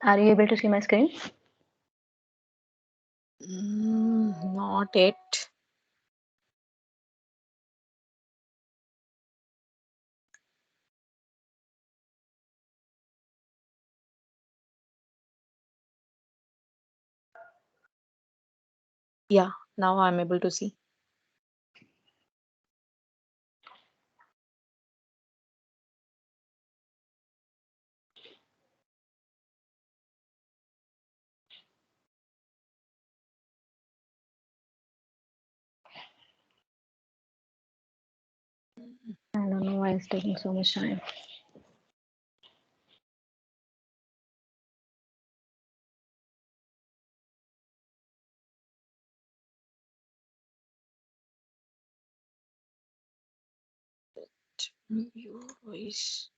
Are you able to see my screen? Not yet. Yeah, now I'm able to see. I don't know why it's taking so much time. Your voice.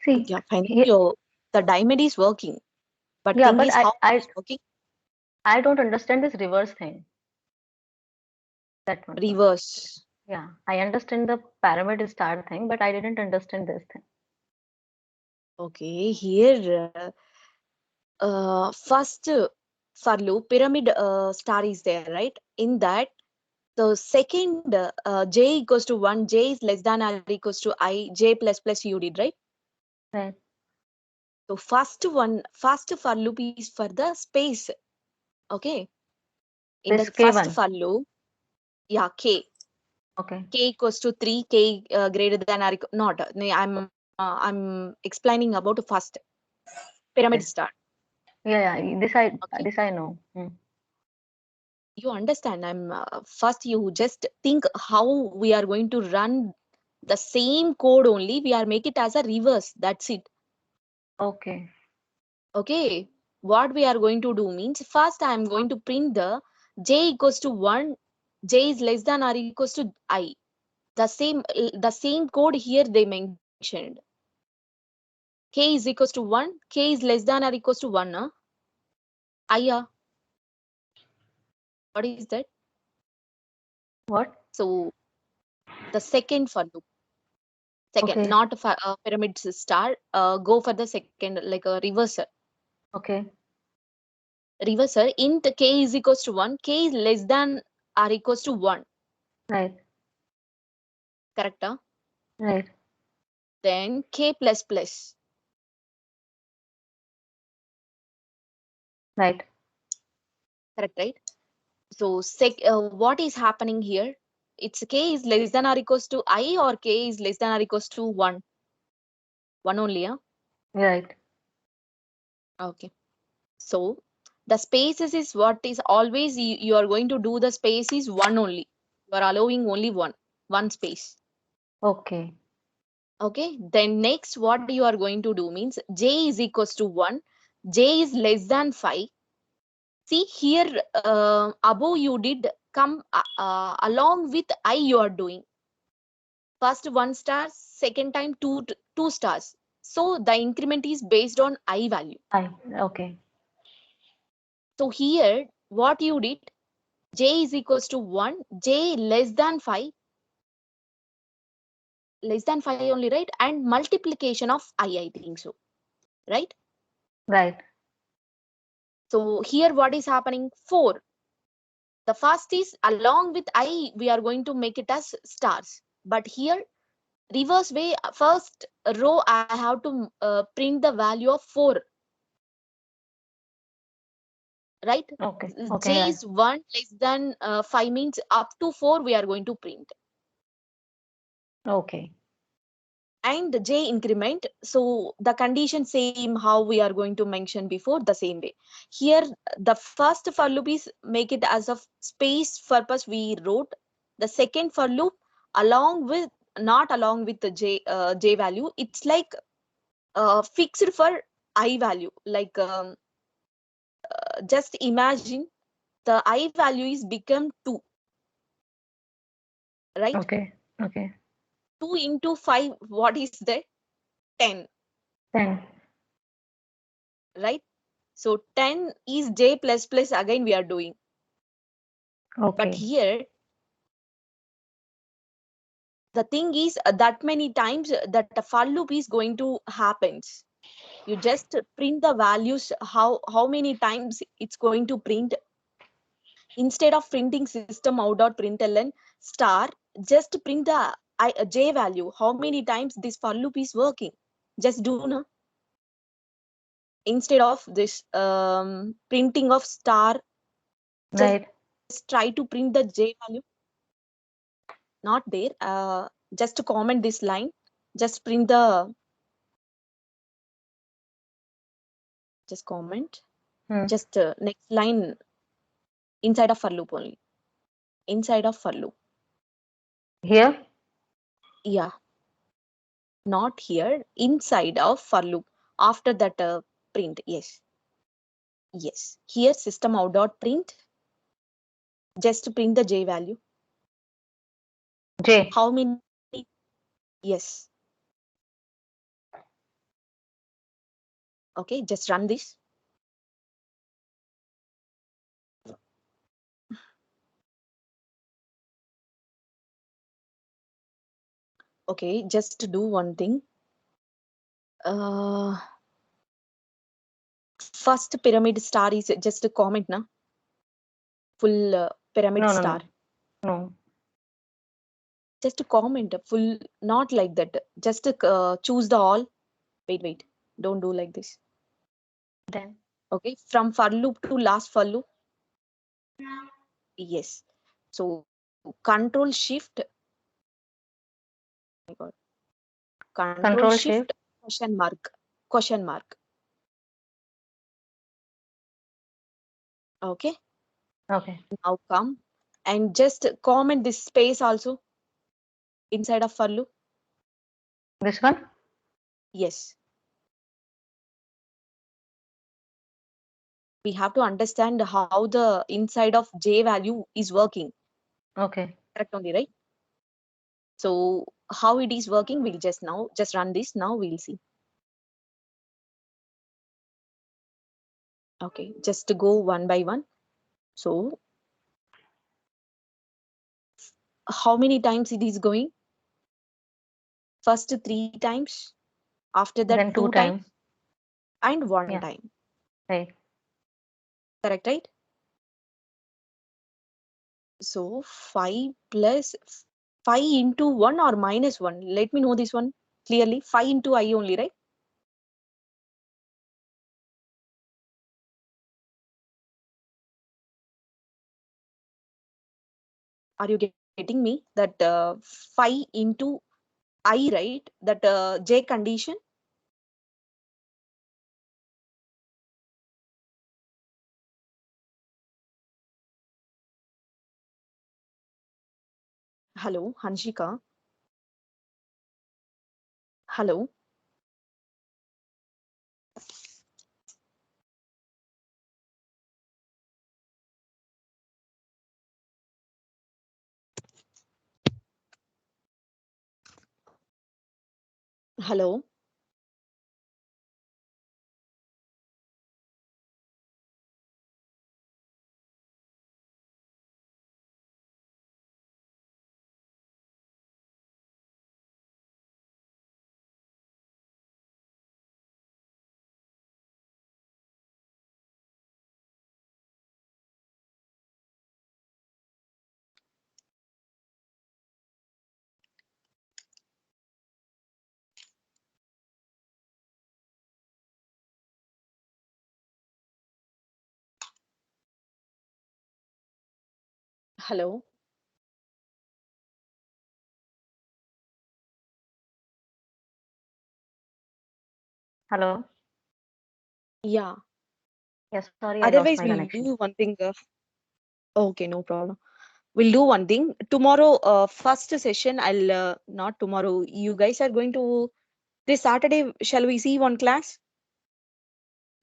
See, Yeah, finally here, the diamond is working. But yeah, thing but is how it I is working. I don't understand this reverse thing. That one. Reverse. Yeah, I understand the pyramid star thing, but I didn't understand this thing. Okay, here first for loop pyramid star is there, right? In that, the second j equals to 1, j is less than or equals to I, j plus plus you did, right? Right. So first for loop is for the space. Okay. In the This first K1. for loop, yeah, Okay. k equals to 3, k greater than or not. I'm explaining about first pyramid Okay. star. Yeah. Okay. This I know. You understand, I'm first you just think how we are going to run the same code, only we are make it as a reverse, that's it. Okay. Okay, what we are going to do means first I am going to print the j equals to 1, j is less than or equals to I, the same code here they mentioned. K is equals to 1, k is less than or equals to 1, I, what is that? What? So the second for loop, second, Okay. not a pyramid star, go for the second, like a reversal. Okay. Reversal int k is equals to 1, k is less than or equals to 1, Right. correct? Right. Then k plus plus, Right. correct, right? So what is happening here? It's k is less than or equals to I, or k is less than or equals to 1, 1 only, Right. okay. So the spaces is what is always you are going to do, the space is 1 only. You are allowing only one space. Okay. Okay, then next what you are going to do means j is equals to 1, j is less than 5. See here, above you did come along with I, you are doing first 1 star, second time two stars. So the increment is based on I value. Okay. So here what you did, j is equals to 1, j less than 5 only, right? And multiplication of I think so, right? Right. So here what is happening? 4. The first is along with I, we are going to make it as stars. But here, reverse way, first row, I have to print the value of 4, right? Okay. Okay. J Right. is 1 less than 5 means up to 4 we are going to print. Okay. And j increment, so the condition same how we are going to mention before, the same way here. The first for loop is make it as of space purpose we wrote. The second for loop along with, not along with the j value, it's like fixed for I value, like just imagine the I value is become 2, right? Okay. Okay. 2 into 5, what is that? 10, 10. right? So 10 is j plus plus, again we are doing. But Okay. here, the thing is that many times that the for loop is going to happens. You just print the values, how many times it's going to print. Instead of printing system out dot println star, just print the j value, how many times this for loop is working. Just do na. Instead of this printing of star, just Right. try to print the j value. Not there. Just to comment this line, just print the, just comment, Hmm. just next line, inside of for loop only, inside of for loop. Here? Yeah, not here, inside of for loop, after that print. Yes, yes, here system out dot print, just print the j value, J. how many. Yes. Okay, just run this. Okay, just to do one thing. uh First pyramid star is just a comment na, full pyramid No, no, star. no. No. Just a comment full, not like that. Just choose the all. Wait, don't do like this. Then. Okay, from for loop to last for loop. Yes. So control shift, my God, control Control shift Shift. question mark. Okay, Okay. now come and just comment this space also inside of for loop. This one? Yes, we have to understand how the inside of j value is working. Okay. Correct only, right? So how it is working, we'll just run this. Now we'll see. Okay, just to go one by one. So how many times it is going? First 3 times, after that Then 2 2 times, times. and 1 Yeah. time. Right. Correct, right? So 5 plus 5 into 1 or minus 1. Let me know this one clearly. 5 into I only, right? Are you getting me? That 5 into I, right? That j condition. Hello, Hanshika. Hello. Hello. Hello. Hello. Yeah. Yes, sorry, I lost Otherwise, my we'll connection. do one thing. Okay, no problem. We'll do one thing. Tomorrow, first session, I'll not tomorrow. You guys are going to this Saturday. Shall we see one class?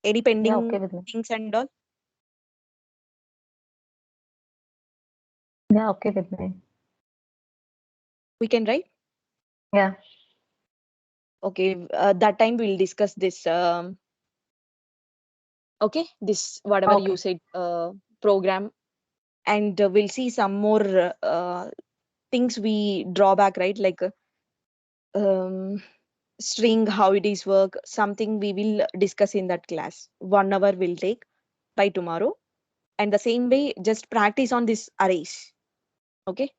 Any Yeah, okay pending with me. things and all? Yeah, okay with me. We can, right? Yeah. Okay, that time we'll discuss this. Okay, this whatever you Okay. said program, and we'll see some more things we draw back, right? Like um, string, how it is work. Something we will discuss in that class. 1 hour will take by tomorrow, and the same way, just practice on this arrays. Okay.